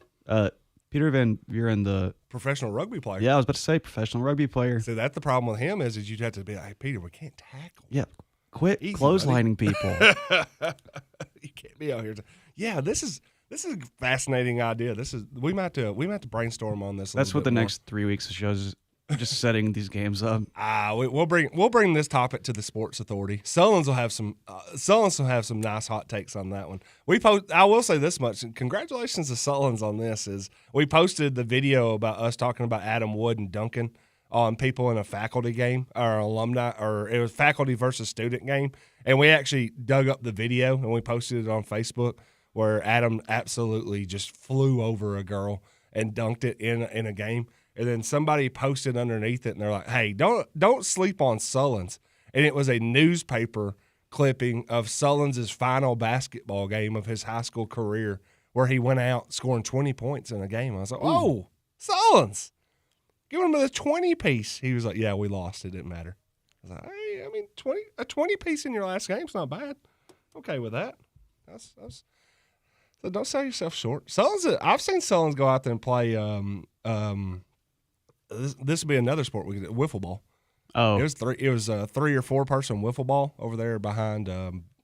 Peter Van Buren, the professional rugby player. Yeah, I was about to say professional rugby player. So that's the problem with him is you'd have to be like, hey, Peter, we can't tackle. Yeah, quit clotheslining people. You can't be out here. Yeah, this is a fascinating idea. We might have to brainstorm on this. That's what the next 3 weeks of shows is. Just setting these games up. We'll bring this topic to the Sports Authority. Sullins will have some nice hot takes on that one. I will say this much. Congratulations to Sullins on this. Is we posted the video about us talking about Adam Wood and Duncan on people in a faculty game or alumni, or it was faculty versus student game. And we actually dug up the video and we posted it on Facebook where Adam absolutely just flew over a girl and dunked it in a game. And then somebody posted underneath it and they're like, hey, don't sleep on Sullins. And it was a newspaper clipping of Sullins' final basketball game of his high school career where he went out scoring 20 points in a game. I was like, oh, Sullins, give him the 20-piece. He was like, yeah, we lost. It didn't matter. I was like, hey, I mean, a 20-piece in your last game's not bad. Okay with that. So don't sell yourself short. Sullins, I've seen Sullins go out there and play. This would be another sport we could do, wiffle ball. Oh, it was a 3 or 4 person wiffle ball over there behind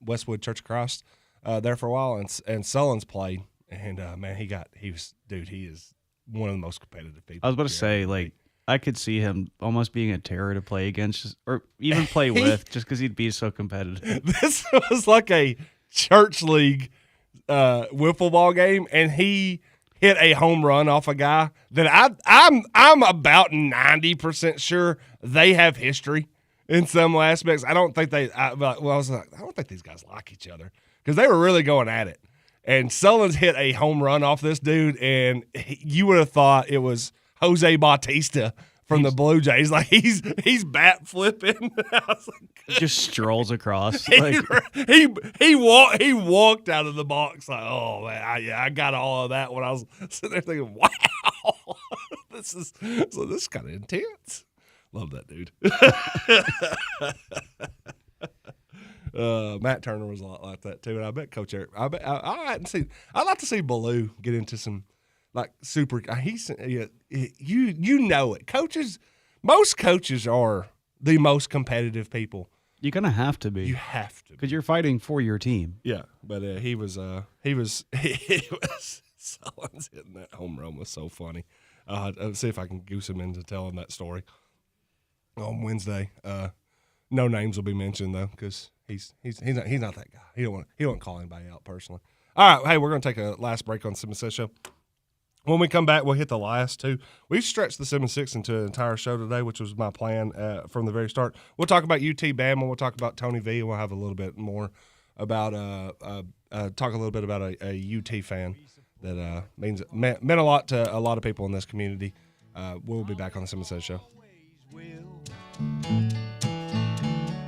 Westwood Church of Christ there for a while, and Sullins played, and man, he is one of the most competitive people. I was about to say, like, I could see him almost being a terror to play against, or even play with, just because he'd be so competitive. This was like a church league wiffle ball game, and he hit a home run off a guy that I'm about 90% sure they have history in some aspects. I don't think I was like, I don't think these guys like each other because they were really going at it. And Sullins hit a home run off this dude, and you would have thought it was Jose Bautista from the Blue Jays. Like he's bat flipping. Just strolls across. He walked out of the box like, oh man, I got all of that when I was sitting there thinking, wow, this is kind of intense. Love that dude. Matt Turner was a lot like that too, and I bet Coach Eric. I'd like to see Ballou get into some like super. You know it. Most coaches are the most competitive people. You're gonna have to be. You have to, because you're fighting for your team. Yeah, but he was Sullins hitting that home run was so funny. I'll see if I can goose him into telling that story on Wednesday. No names will be mentioned though, because he's not that guy. He don't call anybody out personally. All right, hey, we're gonna take a last break on Simmons Says Show. When we come back, we'll hit the last two. We've stretched the 7-6 into an entire show today, which was my plan from the very start. We'll talk about UT Bama. We'll talk about Tony V. And we'll have a little bit more about talk a little bit about a UT fan that meant a lot to a lot of people in this community. We'll be back on the Simmons Says Show.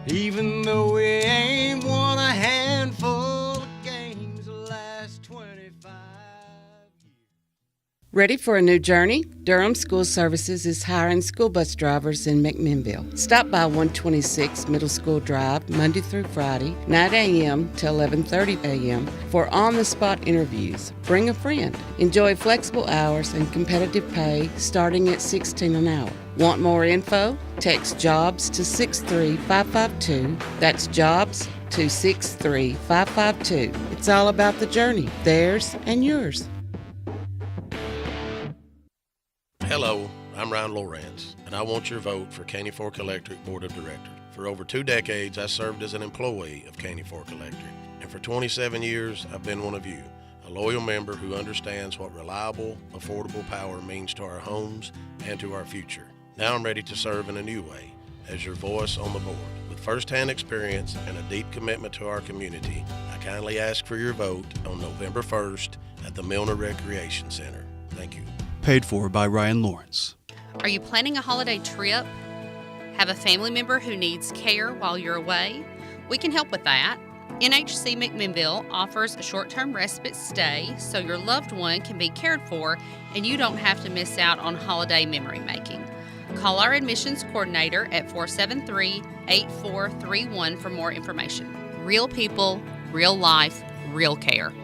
Even though we ain't won a handful of games the last 25. Ready for a new journey? Durham School Services is hiring school bus drivers in McMinnville. Stop by 126 Middle School Drive Monday through Friday, 9 a.m. to 11:30 a.m. for on-the-spot interviews. Bring a friend. Enjoy flexible hours and competitive pay starting at $16 an hour. Want more info? Text JOBS to 63552. That's JOBS to 63552. It's all about the journey, theirs and yours. Hello, I'm Ryan Lawrence, and I want your vote for Caney Fork Electric Board of Directors. For over 2 decades, I served as an employee of Caney Fork Electric, and for 27 years, I've been one of you, a loyal member who understands what reliable, affordable power means to our homes and to our future. Now I'm ready to serve in a new way, as your voice on the board. With firsthand experience and a deep commitment to our community, I kindly ask for your vote on November 1st at the Milner Recreation Center. Thank you. Paid for by Ryan Lawrence. Are you planning a holiday trip? Have a family member who needs care while you're away? We can help with that. NHC McMinnville offers a short-term respite stay so your loved one can be cared for and you don't have to miss out on holiday memory making. Call our admissions coordinator at 473-8431 for more information. Real people, real life, real care.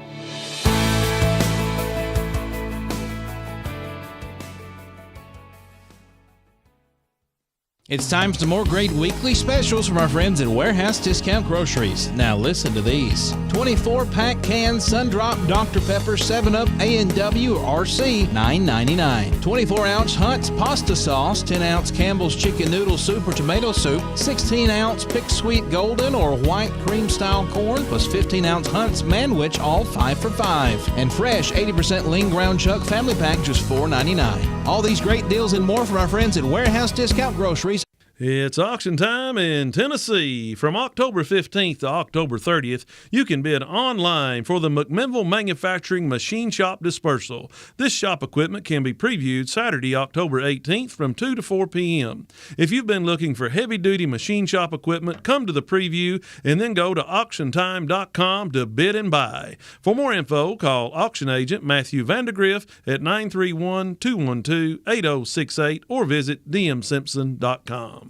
It's time for some more great weekly specials from our friends at Warehouse Discount Groceries. Now listen to these. 24-pack canned Sundrop Dr. Pepper 7-Up A&W or RC, $9.99. 24-ounce Hunt's pasta sauce, 10-ounce Campbell's chicken noodle soup or tomato soup, 16-ounce Pick Sweet Golden or white cream-style corn, plus 15-ounce Hunt's Manwich, all 5 for $5. And fresh 80% lean ground chuck family pack, just $4.99. All these great deals and more from our friends at Warehouse Discount Groceries. It's auction time in Tennessee. From October 15th to October 30th, you can bid online for the McMinnville Manufacturing Machine Shop Dispersal. This shop equipment can be previewed Saturday, October 18th from 2 to 4 p.m. If you've been looking for heavy-duty machine shop equipment, come to the preview and then go to auctiontime.com to bid and buy. For more info, call auction agent Matthew Vandergriff at 931-212-8068 or visit dmsimpson.com.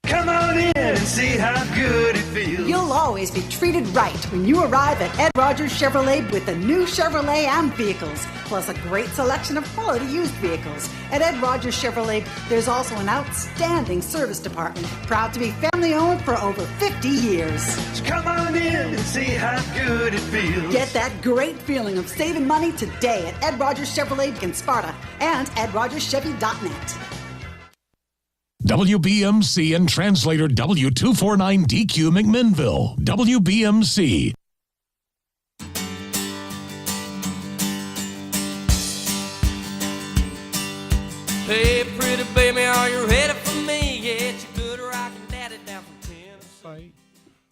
Come on in and see how good it feels. You'll always be treated right when you arrive at Ed Rogers Chevrolet with the new Chevrolet Am vehicles, plus a great selection of quality used vehicles. At Ed Rogers Chevrolet, there's also an outstanding service department, proud to be family owned for over 50 years. So come on in and see how good it feels. Get that great feeling of saving money today at Ed Rogers Chevrolet in Sparta and EdRogersChevy.net. WBMC and translator W249DQ McMinnville. WBMC. Hey, pretty baby, are you ready for me? Yeah, it's your good rockin' daddy down from Tennessee.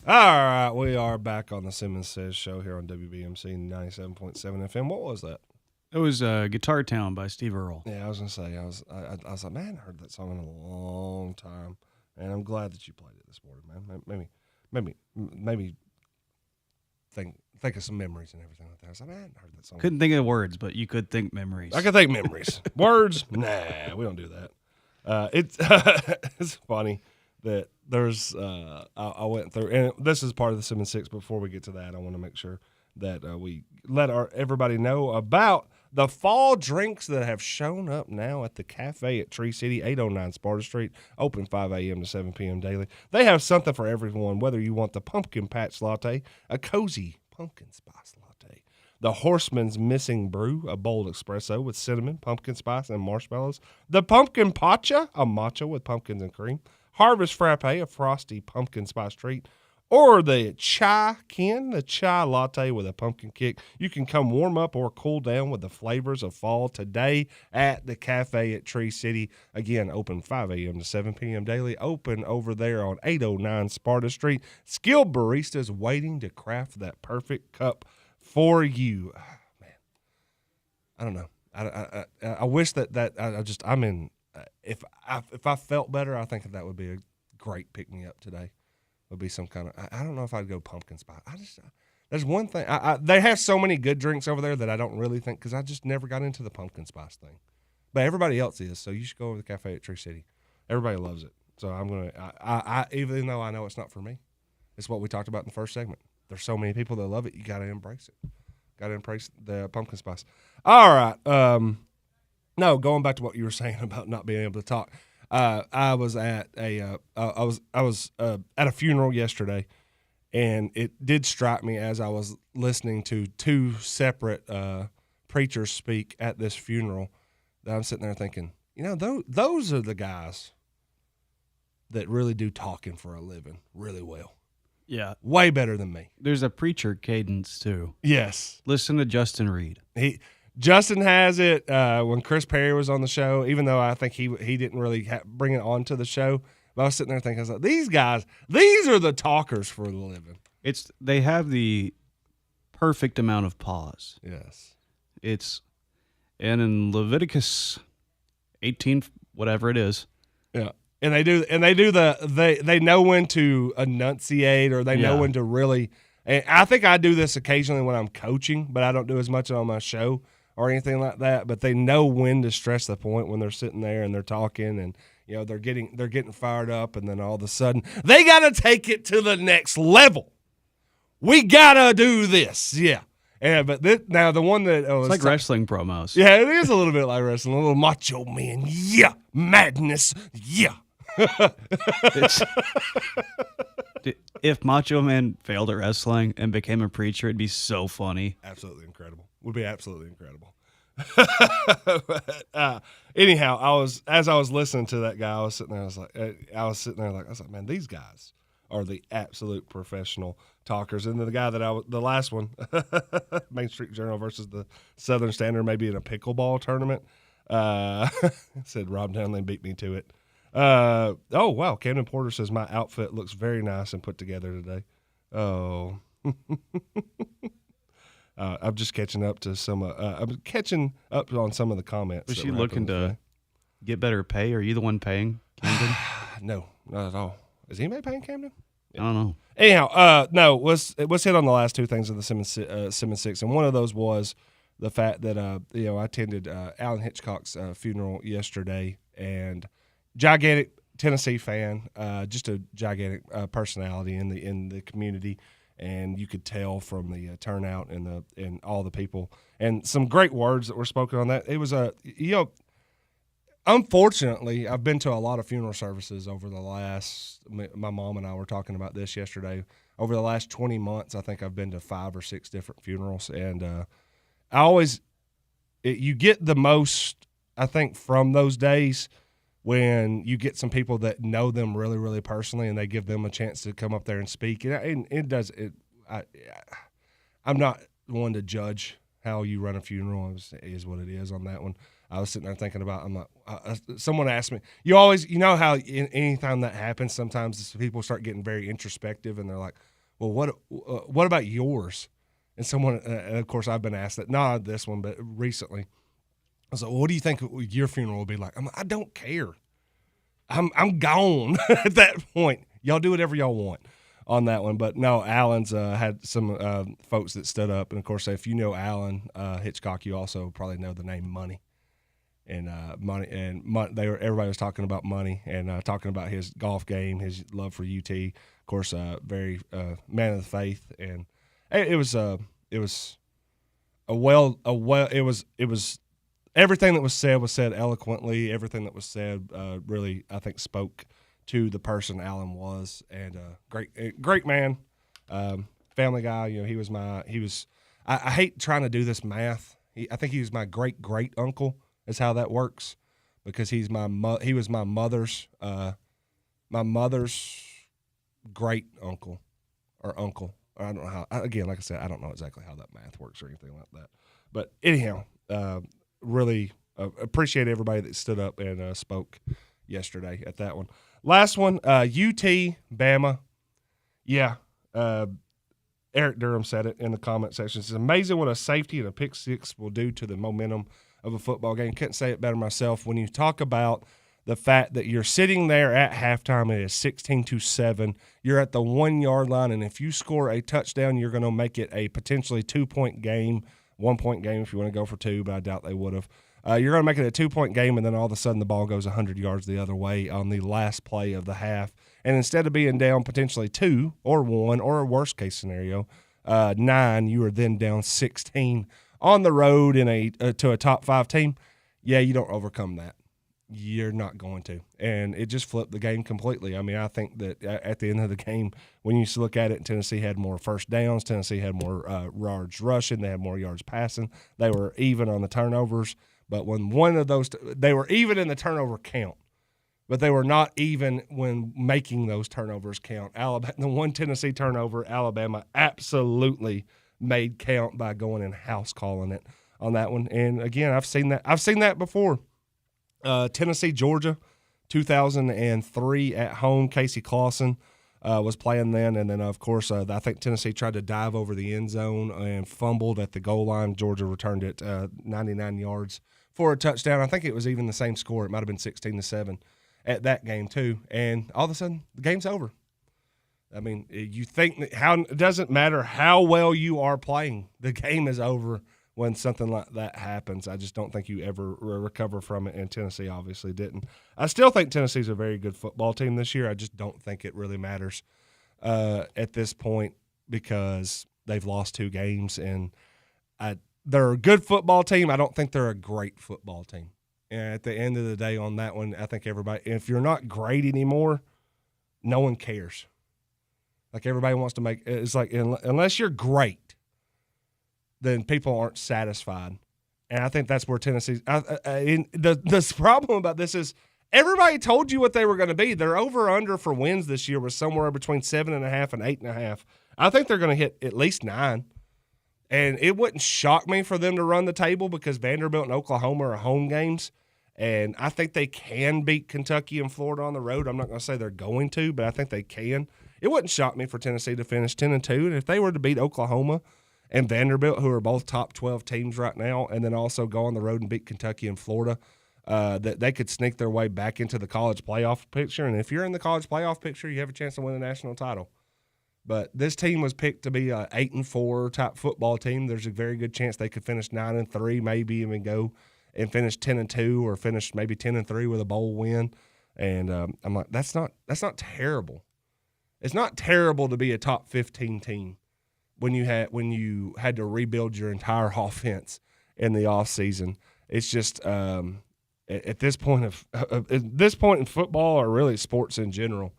All right, we are back on the Simmons Says show here on WBMC 97.7 FM. What was that? It was Guitar Town by Steve Earle. Yeah, I was gonna say I was like, man, I heard that song in a long time, and I'm glad that you played it this morning, man. Maybe think of some memories and everything like that. I was like, man, I heard that song. Couldn't think of the words, but you could think memories. I could think memories. Words, nah, we don't do that. It's funny that there's I went through, and this is part of the 7-6. Before we get to that, I want to make sure that we let everybody know about the fall drinks that have shown up now at the cafe at Tree City, 809 Sparta Street, open 5 a.m. to 7 p.m. daily. They have something for everyone, whether you want the pumpkin patch latte, a cozy pumpkin spice latte, the Horseman's Missing Brew, a bold espresso with cinnamon, pumpkin spice, and marshmallows, the pumpkin pacha, a matcha with pumpkins and cream, Harvest Frappe, a frosty pumpkin spice treat, or the chai latte with a pumpkin kick. You can come warm up or cool down with the flavors of fall today at the cafe at Tree City. Again, open 5 a.m. to 7 p.m. daily. Open over there on 809 Sparta Street. Skilled baristas waiting to craft that perfect cup for you. Man, I don't know. I wish if I felt better, I think that would be a great pick me up today. Would be some kind of, I don't know if I'd go pumpkin spice. There's one thing, they have so many good drinks over there that I don't really think, because I just never got into the pumpkin spice thing. But everybody else is, so you should go over to the cafe at Tree City. Everybody loves it. So I'm going to, even though I know it's not for me, it's what we talked about in the first segment. There's so many people that love it, you got to embrace it. Got to embrace the pumpkin spice. All right. No, going back to what you were saying about not being able to talk. I was at a funeral yesterday, and it did strike me as I was listening to two separate preachers speak at this funeral that I'm sitting there thinking, those are the guys that really do talking for a living really well. Yeah. Way better than me. There's a preacher cadence, too. Yes. Listen to Justin Reed. Justin has it when Chris Perry was on the show, even though I think he didn't really bring it onto the show. But I was sitting there thinking, I was like, these guys, these are the talkers for the living. They have the perfect amount of pause. Yes. And in Leviticus 18, whatever it is. Yeah. And they know when to enunciate, or they know when to really, and I think I do this occasionally when I'm coaching, but I don't do as much on my show or anything like that. But they know when to stress the point when they're sitting there and they're talking, and they're getting fired up, and then all of a sudden they gotta take it to the next level. We gotta do this, yeah. Now the one that it's like wrestling promos. Yeah, it is a little bit like wrestling, a little macho man, yeah, madness, yeah. If Macho Man failed at wrestling and became a preacher, it'd be so funny. Absolutely incredible. Would be absolutely incredible. Anyhow, as I was listening to that guy, I was sitting there like, man, these guys are the absolute professional talkers. And then the guy the last one, Main Street Journal versus the Southern Standard, maybe in a pickleball tournament, said Rob Downey beat me to it. Oh, wow. Camden Porter says, my outfit looks very nice and put together today. Oh. I'm just catching up to some. I'm catching up on some of the comments. Was she looking to get better pay? Are you the one paying Camden? No, not at all. Is anybody paying Camden? I don't know. Anyhow, no. Let's hit on the last two things of the Simmons Six, and one of those was the fact that I attended Alan Hitchcock's funeral yesterday, and gigantic Tennessee fan, just a gigantic personality in the community. And you could tell from the turnout and all the people and some great words that were spoken on that. It was unfortunately, I've been to a lot of funeral services over the last. My mom and I were talking about this yesterday. Over the last 20 months, I think I've been to 5 or 6 different funerals, and you get the most, I think, from those days when you get some people that know them really, really personally, and they give them a chance to come up there and speak. I'm not one to judge how you run a funeral. It is what it is on that one. I was sitting there thinking about, I'm like, someone asked me, you know how anytime that happens, sometimes people start getting very introspective, and they're like, well, what about yours? And someone, and of course I've been asked that, not this one, but recently. I was like, well, what do you think your funeral will be like? I'm like, I don't care. I'm gone at that point. Y'all do whatever y'all want on that one. But no, Alan's had some folks that stood up. And, of course, if you know Alan Hitchcock, you also probably know the name Money. And everybody was talking about Money and talking about his golf game, his love for UT. Of course, very man of the faith. And it was everything that was said eloquently. Everything that was said really, I think, spoke to the person Alan was, and great man, family guy. You know, I hate trying to do this math. I think he was my great uncle. Is how that works, because he was my mother's great uncle or uncle. I don't know how. Again, like I said, I don't know exactly how that math works or anything like that. But anyhow. Really appreciate everybody that stood up and spoke yesterday at that one. Last one, UT, Bama. Yeah, Eric Durham said it in the comment section. It's amazing what a safety and a pick six will do to the momentum of a football game. Couldn't say it better myself. When you talk about the fact that you're sitting there at halftime, it is 16-7. You're at the 1 yard line, and if you score a touchdown, you're going to make it a potentially 2-point game. 1-point game if you want to go for 2, but I doubt they would have. You're going to make it a 2-point game, and then all of a sudden the ball goes 100 yards the other way on the last play of the half. And instead of being down potentially 2 or 1 or a worst-case scenario, 9, you are then down 16 on the road to a top 5 team. Yeah, you don't overcome that. You're not going to. And it just flipped the game completely. I mean, I think that at the end of the game, when you look at it, Tennessee had more first downs. Tennessee had more yards rushing. They had more yards passing. They were even on the turnovers. But when one of those – they were even in the turnover count. But they were not even when making those turnovers count. The one Tennessee turnover, Alabama absolutely made count by going and house calling it on that one. And, again, I've seen that before. Tennessee, Georgia, 2003 at home. Casey Clausen was playing then. And then, of course, I think Tennessee tried to dive over the end zone and fumbled at the goal line. Georgia returned it 99 yards for a touchdown. I think it was even the same score. It might have been 16-7 at that game too. And all of a sudden, the game's over. I mean, you think it doesn't matter how well you are playing. The game is over when something like that happens. I just don't think you ever recover from it, and Tennessee obviously didn't. I still think Tennessee's a very good football team this year. I just don't think it really matters at this point because they've lost 2 games, and they're a good football team. I don't think they're a great football team. And at the end of the day on that one, I think everybody, if you're not great anymore, no one cares. Like everybody wants to make, it's like unless you're great, then people aren't satisfied. And I think that's where Tennessee's, the problem about this is everybody told you what they were going to be. Their over-under for wins this year was somewhere between 7.5 and 8.5. I think they're going to hit at least 9. And it wouldn't shock me for them to run the table because Vanderbilt and Oklahoma are home games. And I think they can beat Kentucky and Florida on the road. I'm not going to say they're going to, but I think they can. It wouldn't shock me for Tennessee to finish 10-2. And if they were to beat Oklahoma and Vanderbilt, who are both top 12 teams right now, and then also go on the road and beat Kentucky and Florida, that they could sneak their way back into the college playoff picture. And if you're in the college playoff picture, you have a chance to win a national title. But this team was picked to be an 8-4 type football team. There's a very good chance they could finish 9-3, maybe even go and finish 10-2 or finish maybe 10-3 with a bowl win. And I'm like, that's not terrible. It's not terrible to be a top 15 team when you had to rebuild your entire offense in the offseason. It's just at this point in football or really sports in general,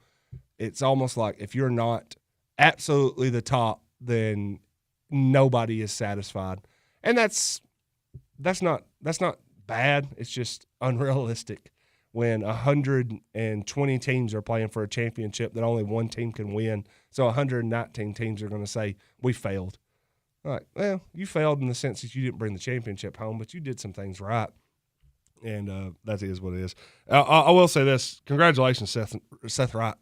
it's almost like if you're not absolutely the top, then nobody is satisfied. And that's not bad. It's just unrealistic when 120 teams are playing for a championship that only one team can win. So 119 teams are going to say, we failed. All right, well, you failed in the sense that you didn't bring the championship home, but you did some things right. And that is what it is. I will say this. Congratulations, Seth Wright.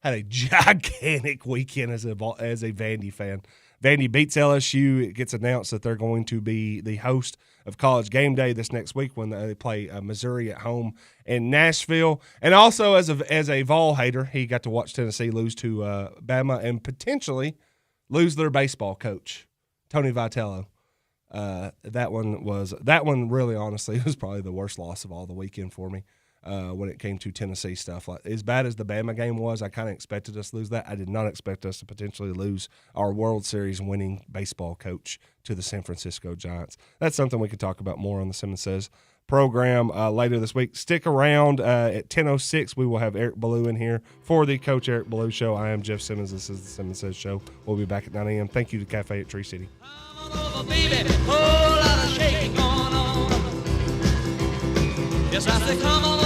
Had a gigantic weekend as a Vandy fan. Vandy beats LSU. It gets announced that they're going to be the host of College Game Day this next week when they play Missouri at home in Nashville. And also as a Vol hater, he got to watch Tennessee lose to Bama and potentially lose their baseball coach, Tony Vitello. That one really honestly was probably the worst loss of all the weekend for me. When it came to Tennessee stuff. Like as bad as the Bama game was, I kind of expected us to lose that. I did not expect us to potentially lose our World Series winning baseball coach to the San Francisco Giants. That's something we could talk about more on the Simmons Says program later this week. Stick around. At 10:06, we will have Eric Ballou in here for the Coach Eric Ballou Show. I am Jeff Simmons. This is the Simmons Says Show. We'll be back at 9 a.m. Thank you to Cafe at Tree City. Yes, I say come on.